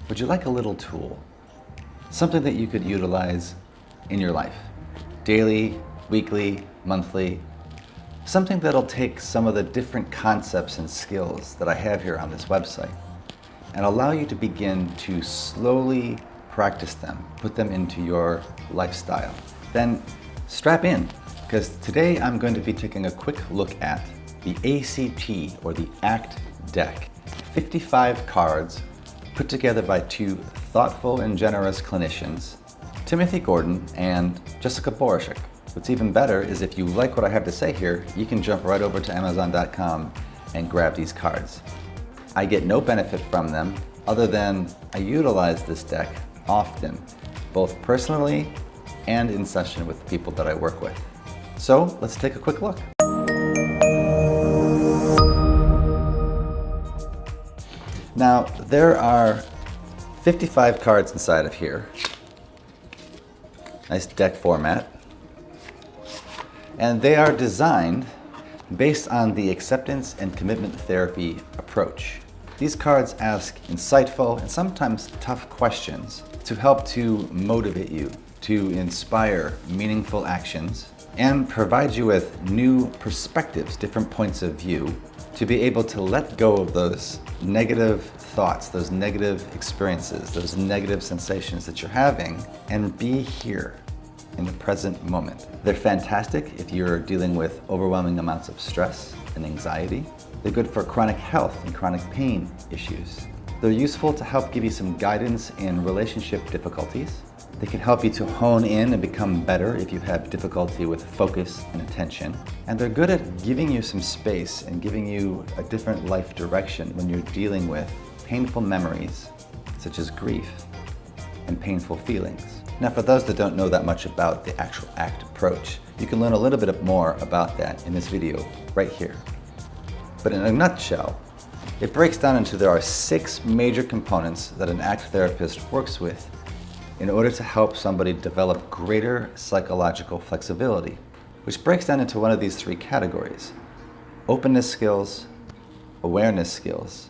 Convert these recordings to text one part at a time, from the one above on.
Would you like a little tool? Something that you could utilize in your life, daily, weekly, monthly, something that'll take some of the different concepts and skills that I have here on this website and allow you to begin to slowly practice them, put them into your lifestyle. Then strap in, because today I'm going to be taking a quick look at the ACT, or the ACT deck. 55 cards put together by two thoughtful and generous clinicians, Timothy Gordon and Jessica Borashek. What's even better is if you like what I have to say here, you can jump right over to Amazon.com and grab these cards. I get no benefit from them other than I utilize this deck often, both personally and in session with the people that I work with. So let's take a quick look. Now, there are 55 cards inside of here. Nice deck format. And they are designed based on the acceptance and commitment therapy approach. These cards ask insightful and sometimes tough questions to help to motivate you, to inspire meaningful actions, and provide you with new perspectives, different points of view, to be able to let go of those negative thoughts, those negative experiences, those negative sensations that you're having, and be here in the present moment. They're fantastic if you're dealing with overwhelming amounts of stress and anxiety. They're good for chronic health and chronic pain issues. They're useful to help give you some guidance in relationship difficulties. They can help you to hone in and become better if you have difficulty with focus and attention. And they're good at giving you some space and giving you a different life direction when you're dealing with painful memories, such as grief and painful feelings. Now, for those that don't know that much about the actual ACT approach, you can learn a little bit more about that in this video right here. But in a nutshell, it breaks down into there are 6 major components that an ACT therapist works with in order to help somebody develop greater psychological flexibility, which breaks down into one of these 3 categories: openness skills, awareness skills,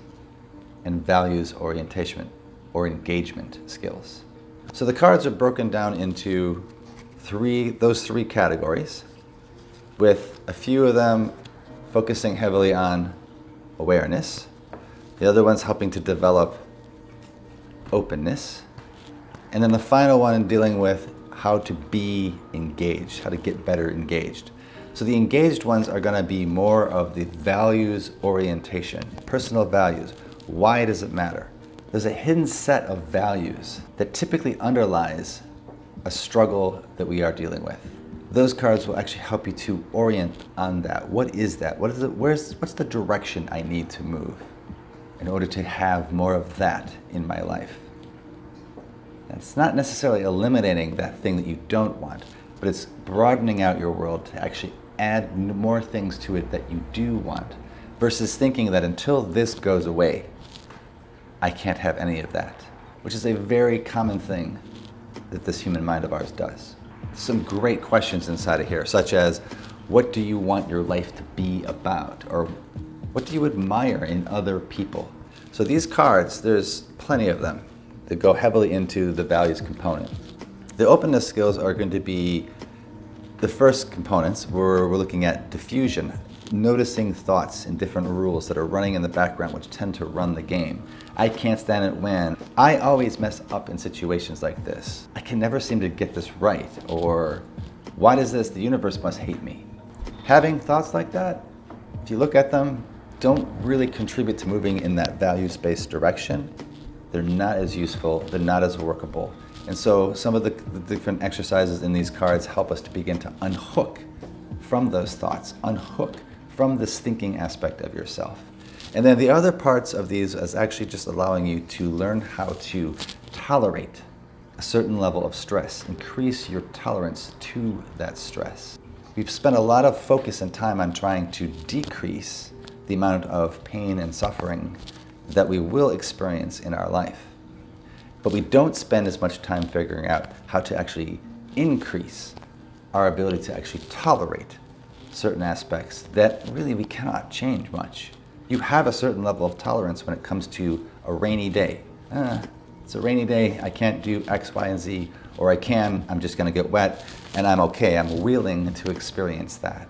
and values orientation or engagement skills. So the cards are broken down into those three categories, with a few of them focusing heavily on awareness, the other one's helping to develop openness, and then the final one dealing with how to be engaged, how to get better engaged. So the engaged ones are going to be more of the values orientation, personal values. Why does it matter? There's a hidden set of values that typically underlies a struggle that we are dealing with. Those cards will actually help you to orient on that. What is that? What is it? What's the direction I need to move in order to have more of that in my life? And it's not necessarily eliminating that thing that you don't want, but it's broadening out your world to actually add more things to it that you do want, versus thinking that until this goes away, I can't have any of that, which is a very common thing that this human mind of ours does. Some great questions inside of here, such as, what do you want your life to be about? Or what do you admire in other people? So these cards, there's plenty of them that go heavily into the values component. The openness skills are going to be the first components where we're looking at diffusion, noticing thoughts and different rules that are running in the background which tend to run the game. I can't stand it when I always mess up in situations like this. I can never seem to get this right, or why does this? The universe must hate me. Having thoughts like that, if you look at them, don't really contribute to moving in that values-based direction. They're not as useful, they're not as workable. And so some of the different exercises in these cards help us to begin to unhook from those thoughts, unhook from this thinking aspect of yourself. And then the other parts of these is actually just allowing you to learn how to tolerate a certain level of stress, increase your tolerance to that stress. We've spent a lot of focus and time on trying to decrease the amount of pain and suffering that we will experience in our life. But we don't spend as much time figuring out how to actually increase our ability to actually tolerate certain aspects that really we cannot change much. You have a certain level of tolerance when it comes to a rainy day. It's a rainy day, I can't do X, Y, and Z, or I can, I'm just gonna get wet, and I'm okay, I'm willing to experience that.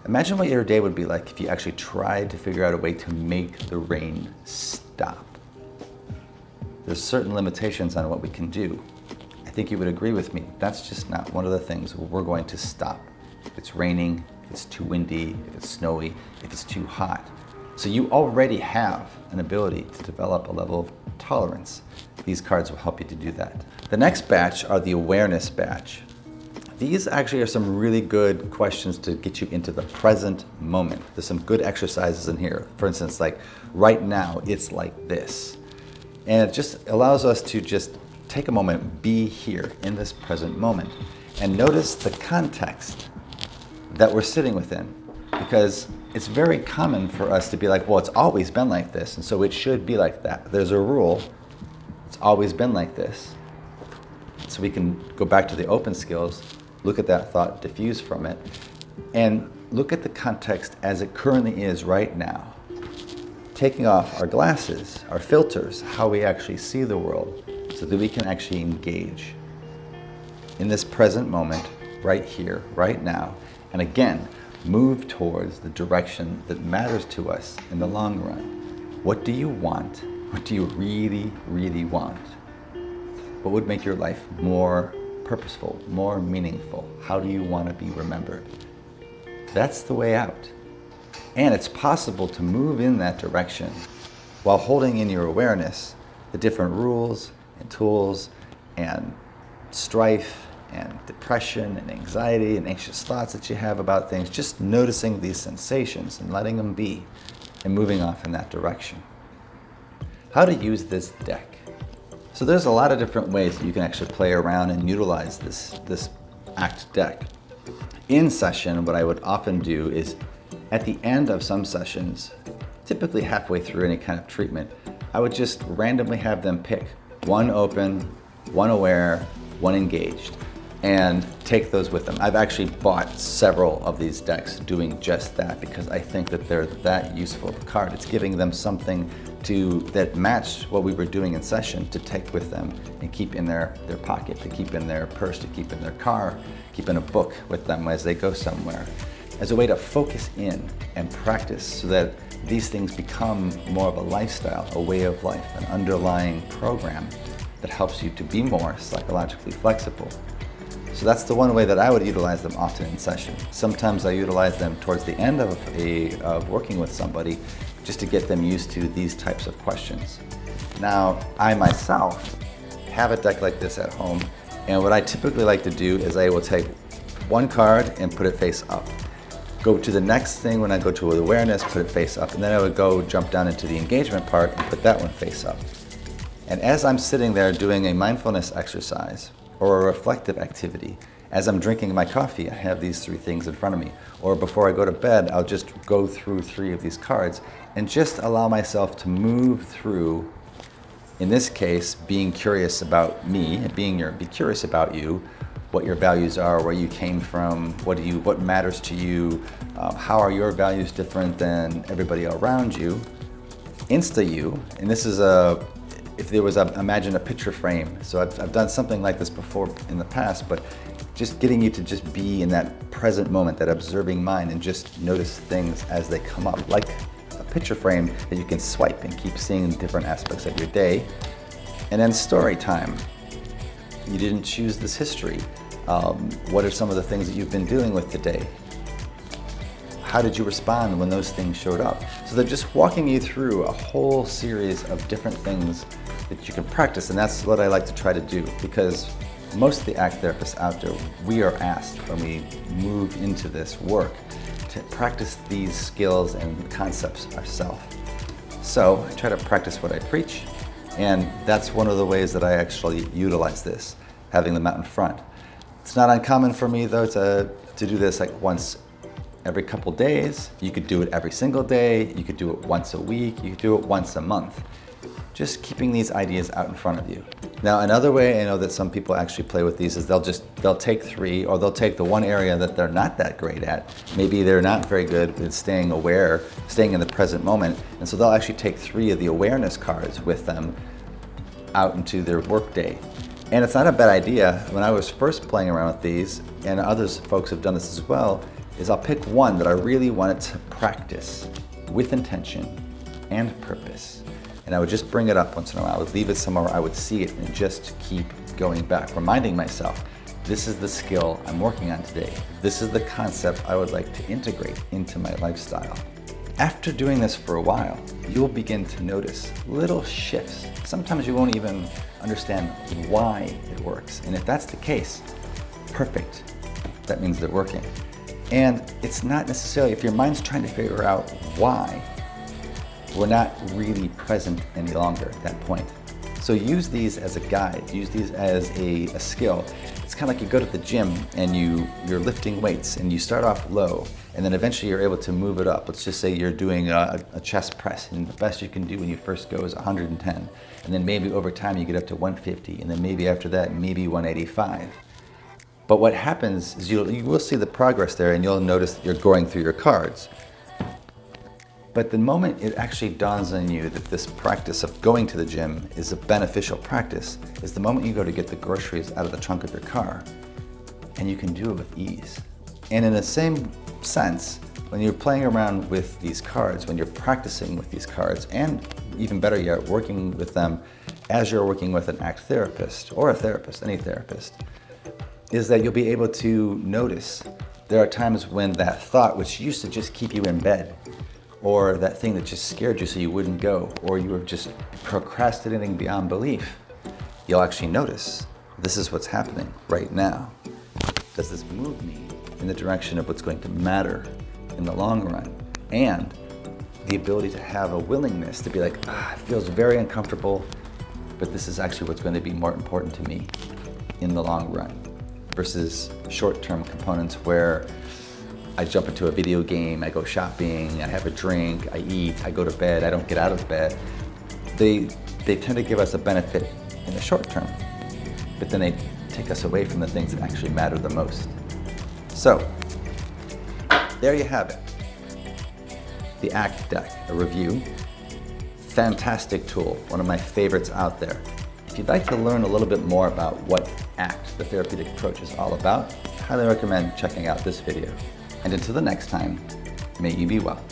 Imagine what your day would be like if you actually tried to figure out a way to make the rain stop. There's certain limitations on what we can do. I think you would agree with me, that's just not one of the things we're going to stop. If it's raining, if it's too windy, if it's snowy, if it's too hot. So you already have an ability to develop a level of tolerance. These cards will help you to do that. The next batch are the awareness batch. These actually are some really good questions to get you into the present moment. There's some good exercises in here. For instance, like right now, it's like this. And it just allows us to just take a moment, be here in this present moment, and notice the context that we're sitting within. Because it's very common for us to be like, well, it's always been like this, and so it should be like that. There's a rule, it's always been like this. So we can go back to the open skills, look at that thought, diffuse from it, and look at the context as it currently is right now. Taking off our glasses, our filters, how we actually see the world, so that we can actually engage in this present moment, right here, right now, and again, move towards the direction that matters to us in the long run. What do you want? What do you really, really want? What would make your life more purposeful, more meaningful? How do you want to be remembered? That's the way out. And it's possible to move in that direction while holding in your awareness the different rules and tools and strife and depression and anxiety and anxious thoughts that you have about things, just noticing these sensations and letting them be and moving off in that direction. How to use this deck. So there's a lot of different ways that you can actually play around and utilize this ACT deck. In session, what I would often do is at the end of some sessions, typically halfway through any kind of treatment, I would just randomly have them pick one open, one aware, one engaged, and take those with them. I've actually bought several of these decks doing just that because I think that they're that useful of a card. It's giving them something that matched what we were doing in session to take with them and keep in their pocket, to keep in their purse, to keep in their car, keep in a book with them as they go somewhere, as a way to focus in and practice so that these things become more of a lifestyle, a way of life, an underlying program that helps you to be more psychologically flexible. So that's the one way that I would utilize them often in session. Sometimes I utilize them towards the end of working with somebody just to get them used to these types of questions. Now, I myself have a deck like this at home, and what I typically like to do is I will take one card and put it face up. Go to the next thing when I go to awareness, put it face up, and then I would go jump down into the engagement part and put that one face up. And as I'm sitting there doing a mindfulness exercise or a reflective activity, as I'm drinking my coffee, I have these three things in front of me. Or before I go to bed, I'll just go through three of these cards and just allow myself to move through, in this case, being curious about me, be curious about you, what your values are, where you came from, what matters to you, how are your values different than everybody around you, Insta-you, and this is imagine a picture frame. So I've done something like this before in the past, but just getting you to just be in that present moment, that observing mind, and just notice things as they come up, like a picture frame that you can swipe and keep seeing different aspects of your day. And then story time. You didn't choose this history. What are some of the things that you've been dealing with today? How did you respond when those things showed up? So they're just walking you through a whole series of different things that you can practice, and that's what I like to try to do, because most of the ACT therapists out there, we are asked when we move into this work to practice these skills and concepts ourselves. So I try to practice what I preach, and that's one of the ways that I actually utilize this, having them out in front. It's not uncommon for me though to do this like once every couple days. You could do it every single day, you could do it once a week, you could do it once a month. Just keeping these ideas out in front of you. Now, another way I know that some people actually play with these is they'll take three, or they'll take the one area that they're not that great at. Maybe they're not very good with staying aware, staying in the present moment, and so they'll actually take three of the awareness cards with them out into their workday. And it's not a bad idea. When I was first playing around with these, and others folks have done this as well, is I'll pick one that I really wanted to practice with intention and purpose. And I would just bring it up once in a while. I would leave it somewhere, I would see it, and just keep going back, reminding myself, this is the skill I'm working on today. This is the concept I would like to integrate into my lifestyle. After doing this for a while, you'll begin to notice little shifts. Sometimes you won't even understand why it works. And if that's the case, perfect. That means they're working. And it's not necessarily, if your mind's trying to figure out why, we're not really present any longer at that point. So use these as a guide, use these as a skill. It's kind of like you go to the gym and you're lifting weights and you start off low and then eventually you're able to move it up. Let's just say you're doing a chest press and the best you can do when you first go is 110. And then maybe over time you get up to 150 and then maybe after that, maybe 185. But what happens is you will see the progress there and you'll notice that you're going through your cards. But the moment it actually dawns on you that this practice of going to the gym is a beneficial practice is the moment you go to get the groceries out of the trunk of your car, and you can do it with ease. And in the same sense, when you're playing around with these cards, when you're practicing with these cards, and even better yet, working with them as you're working with an ACT therapist or a therapist, any therapist, is that you'll be able to notice there are times when that thought, which used to just keep you in bed, or that thing that just scared you so you wouldn't go, or you were just procrastinating beyond belief, you'll actually notice this is what's happening right now. Does this move me in the direction of what's going to matter in the long run? And the ability to have a willingness to be like, it feels very uncomfortable, but this is actually what's going to be more important to me in the long run, versus short-term components where I jump into a video game, I go shopping, I have a drink, I eat, I go to bed, I don't get out of bed. They tend to give us a benefit in the short term, but then they take us away from the things that actually matter the most. So, there you have it. The ACT deck, a review. Fantastic tool, one of my favorites out there. If you'd like to learn a little bit more about what ACT, the therapeutic approach, is all about, I highly recommend checking out this video. And until the next time, may you be well.